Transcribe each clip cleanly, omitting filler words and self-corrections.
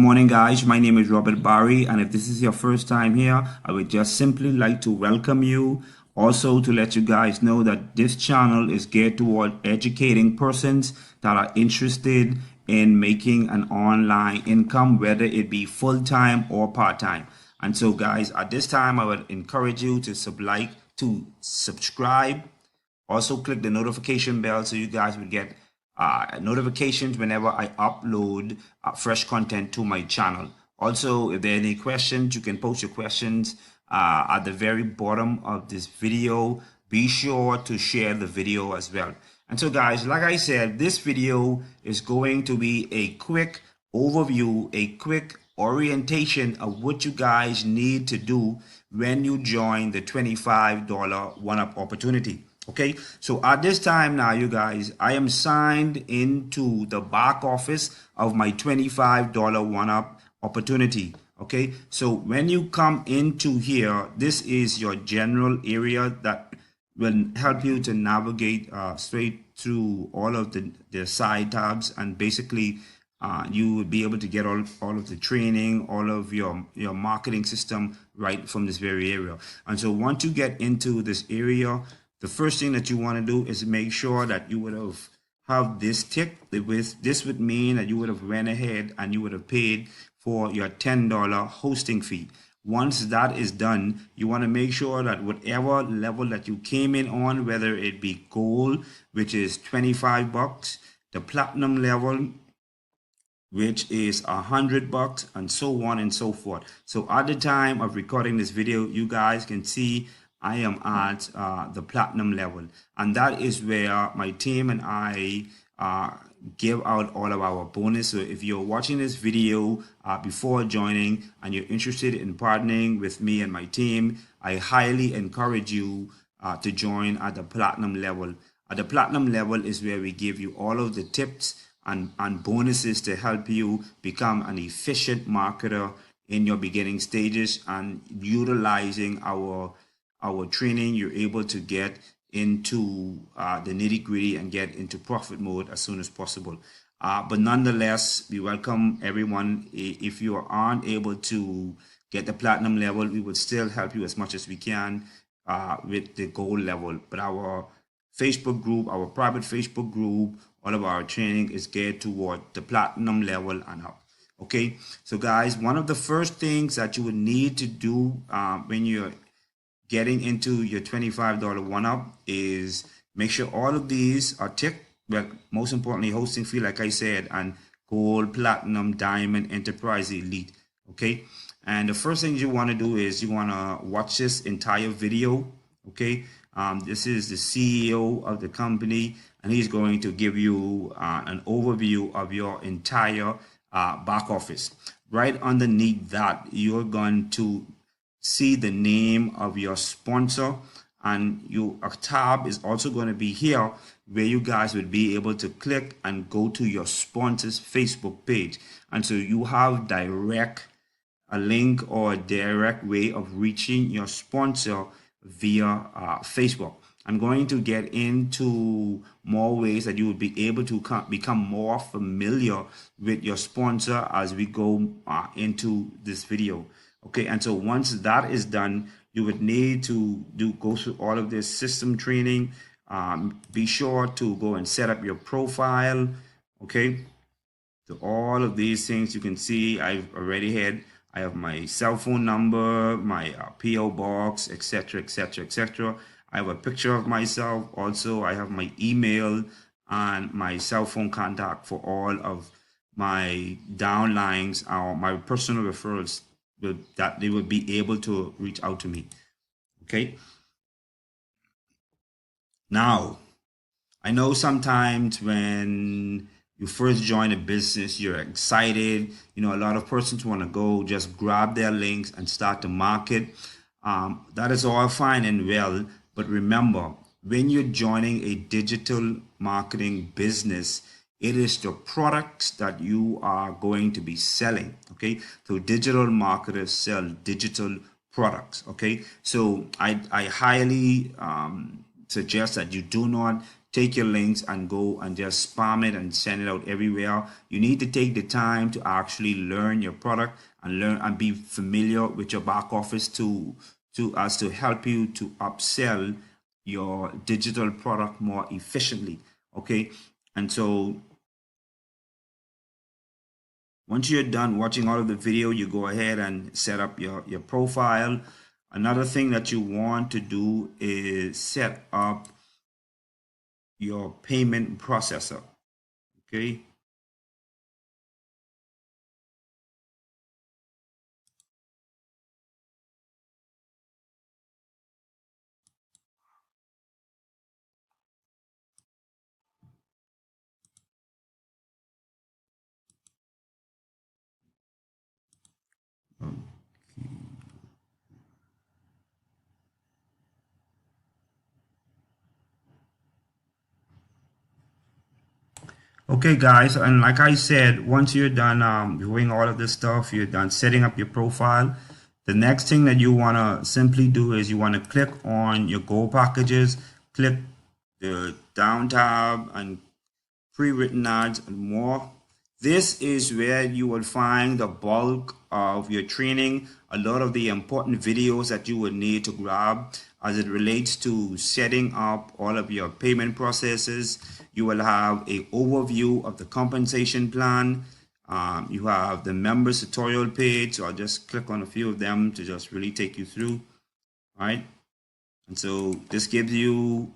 morning, guys. My name is Robert Barry, and if this is your first time here, I would just simply like to welcome you. Also, to let you guys know that this channel is geared toward educating persons that are interested in making an online income, whether it be full-time or part-time. And so, guys, at this time, I would encourage you to subscribe. Also, click the notification bell so you guys would get notifications whenever I upload fresh content to my channel. Also, if there are any questions, you can post your questions at the very bottom of this video. Be sure to share the video as well. And so, guys, like I said, this video is going to be a quick overview, a quick orientation of what you guys need to do when you join the $25 one-up opportunity. Okay, so at this time now, you guys, I am signed into the back office of my $25 one-up opportunity. Okay, so when you come into here, this is your general area that will help you to navigate straight through all of the side tabs, and basically you would be able to get all of the training, all of your marketing system right from this very area. And so once you get into this area, the first thing that you want to do is make sure that you would have this tick. This would mean that you would have went ahead and you would have paid for your $10 hosting fee. Once that is done, you want to make sure that whatever level that you came in on, whether it be gold, which is 25 bucks, the platinum level, which is $100, and so on and so forth. So at the time of recording this video, you guys can see I am at the platinum level, and that is where my team and I give out all of our bonus. So if you're watching this video before joining and you're interested in partnering with me and my team, I highly encourage you to join at the platinum level. At the platinum level is where we give you all of the tips and bonuses to help you become an efficient marketer in your beginning stages, and utilizing our training, you're able to get into the nitty-gritty and get into profit mode as soon as possible. But nonetheless, we welcome everyone. If you aren't able to get the platinum level, we would still help you as much as we can with the gold level. But our Facebook group, our private Facebook group, all of our training is geared toward the platinum level and up. Okay, so guys, one of the first things that you would need to do when you're getting into your $25 one-up is make sure all of these are ticked. Well, most importantly, hosting fee, like I said, and gold, platinum, diamond, enterprise, elite. Okay, and the first thing you want to do is you want to watch this entire video. Okay, this is the CEO of the company, and he's going to give you an overview of your entire back office. Right underneath that, you're going to see the name of your sponsor, and a tab is also going to be here where you guys would be able to click and go to your sponsor's Facebook page. And so you have a link or a direct way of reaching your sponsor via Facebook. I'm going to get into more ways that you would be able to become more familiar with your sponsor as we go into this video. Okay, and so once that is done, you would need to go through all of this system training. Be sure to go and set up your profile. Okay, so all of these things you can see I've already had. I have my cell phone number, my PO box, etc., etc., etc. I have a picture of myself. Also, I have my email and my cell phone contact for all of my downlines or my personal referrals, that they will be able to reach out to me. Okay, now I know sometimes when you first join a business, you're excited. You know, a lot of persons want to go just grab their links and start to market. That is all fine and well, but remember, when you're joining a digital marketing business, it is the products that you are going to be selling. Okay, so digital marketers sell digital products. Okay, so I highly suggest that you do not take your links and go and just spam it and send it out everywhere. You need to take the time to actually learn your product and learn and be familiar with your back office to help you to upsell your digital product more efficiently. Okay, and so once you're done watching all of the video, you go ahead and set up your profile. Another thing that you want to do is set up your payment processor. Okay. Okay, guys, and like I said, once you're done doing all of this stuff, you're done setting up your profile. The next thing that you want to simply do is you want to click on your Go packages, click the down tab and pre-written ads and more. This is where you will find the bulk of your training, a lot of the important videos that you would need to grab as it relates to setting up all of your payment processes. You will have an overview of the compensation plan. You have the members tutorial page, so I'll just click on a few of them to just really take you through. All right, and so this gives you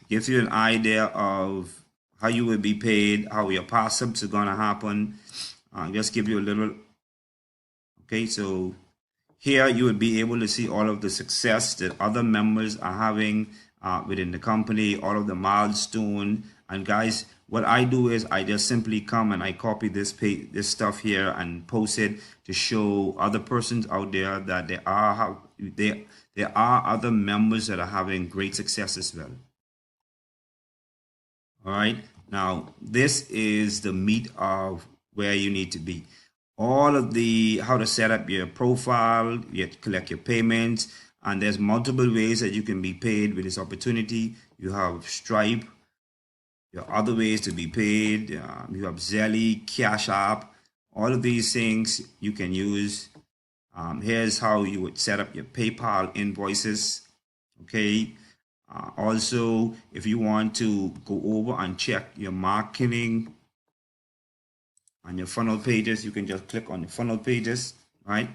gives you an idea of how you will be paid, how your pass-ups are gonna happen. Just give you a little. Okay, so here you would be able to see all of the success that other members are having within the company, all of the milestone. And guys, what I do is I just simply come and I copy this stuff here and post it to show other persons out there that there are other members that are having great success as well. All right, now this is the meat of where you need to be. All of the how to set up your profile, you collect your payments, and there's multiple ways that you can be paid with this opportunity. You have Stripe, your other ways to be paid. You have Zelle, Cash App, all of these things you can use. Here's how you would set up your PayPal invoices. Okay. Also, if you want to go over and check your marketing on your funnel pages, you can just click on the funnel pages, right?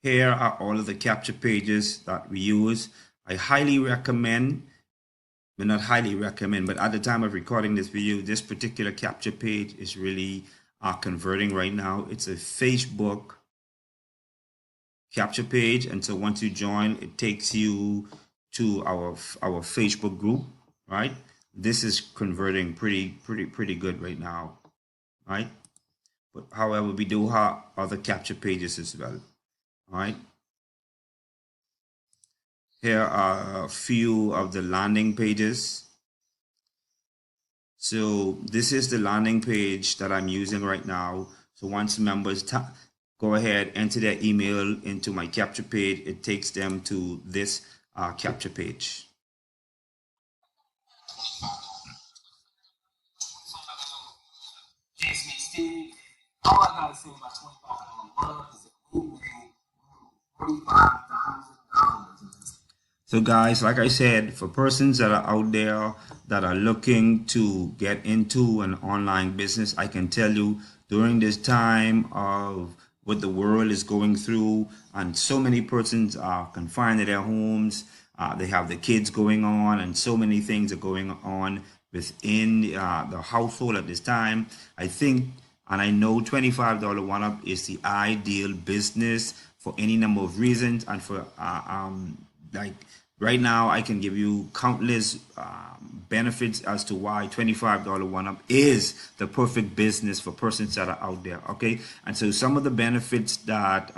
Here are all of the capture pages that we use. I highly recommend, well, not highly recommend, but at the time of recording this video, this particular capture page is really converting right now. It's a Facebook capture page, and so once you join, it takes you to our Facebook group, right? This is converting pretty good right now, right? But however, we do have other capture pages as well. All right. Here are a few of the landing pages. So this is the landing page that I'm using right now. So once members go ahead, enter their email into my capture page, it takes them to this capture page. All I gotta say about $25 is we made $45,000. So guys, like I said, for persons that are out there that are looking to get into an online business, I can tell you during this time of what the world is going through, and so many persons are confined to their homes, they have the kids going on, and so many things are going on within the household at this time. I think, and I know $25 one-up is the ideal business for any number of reasons, and for like right now I can give you countless benefits as to why $25 one-up is the perfect business for persons that are out there. Okay, and so some of the benefits that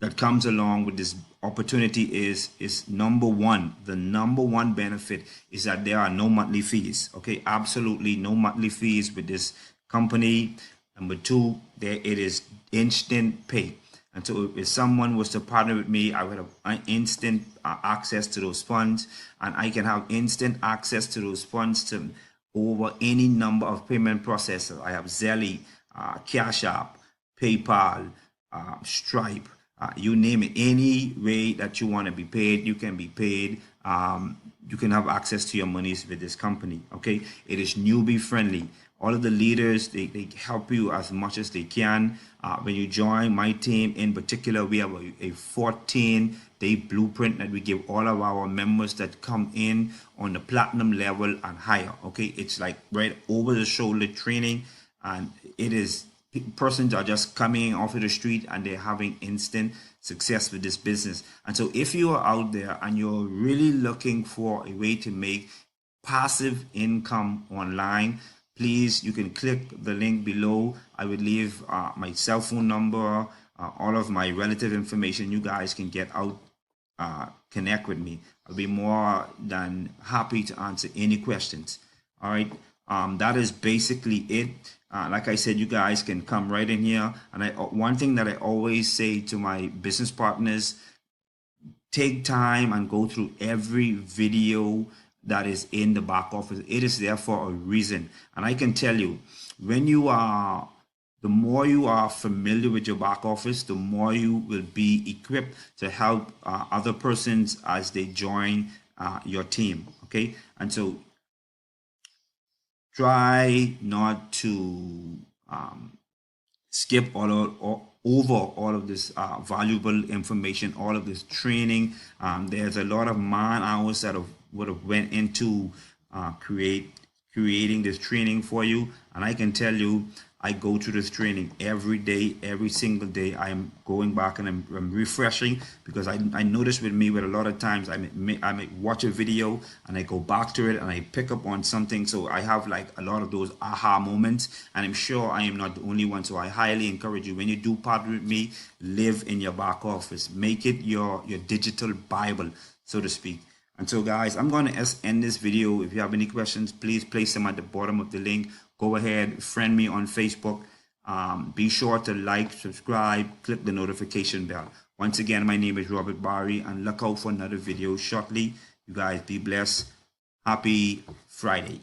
that comes along with this opportunity is number one. The number one benefit is that there are no monthly fees. Okay, absolutely no monthly fees with this company. Number two, it is instant pay. And so if someone was to partner with me, I would have instant access to those funds, and I can have instant access to those funds to over any number of payment processors. I have Zelle, Cash App, PayPal, Stripe, you name it. Any way that you want to be paid, you can be paid. You can have access to your monies with this company. Okay, it is newbie friendly. All of the leaders, they help you as much as they can. When you join my team in particular, we have a 14-day blueprint that we give all of our members that come in on the platinum level and higher. Okay, it's like right over the shoulder training, and it is persons are just coming off of the street and they're having instant success with this business. And so if you are out there and you're really looking for a way to make passive income online, please, you can click the link below. I will leave my cell phone number, all of my relative information. You guys can get out, connect with me. I'll be more than happy to answer any questions. All right. That is basically it. Like I said, you guys can come right in here. And one thing that I always say to my business partners, take time and go through every video that is in the back office. It is there for a reason. And I can tell you, the more you are familiar with your back office, the more you will be equipped to help other persons as they join your team. Okay. And so try not to skip over all of this valuable information, all of this training. There's a lot of man hours that would have went into creating this training for you. And I can tell you, I go through this training every day, every single day. I'm going back and I'm refreshing, because I notice with me, with a lot of times I may watch a video and I go back to it and I pick up on something. So I have like a lot of those aha moments, and I'm sure I am not the only one. So I highly encourage you, when you do partner with me, live in your back office. Make it your digital Bible, so to speak. And so guys, I'm going to end this video. If you have any questions, please place them at the bottom of the link. Go ahead, friend me on Facebook. Be sure to like, subscribe, click the notification bell. Once again, my name is Robert Barry, and look out for another video shortly. You guys be blessed. Happy Friday.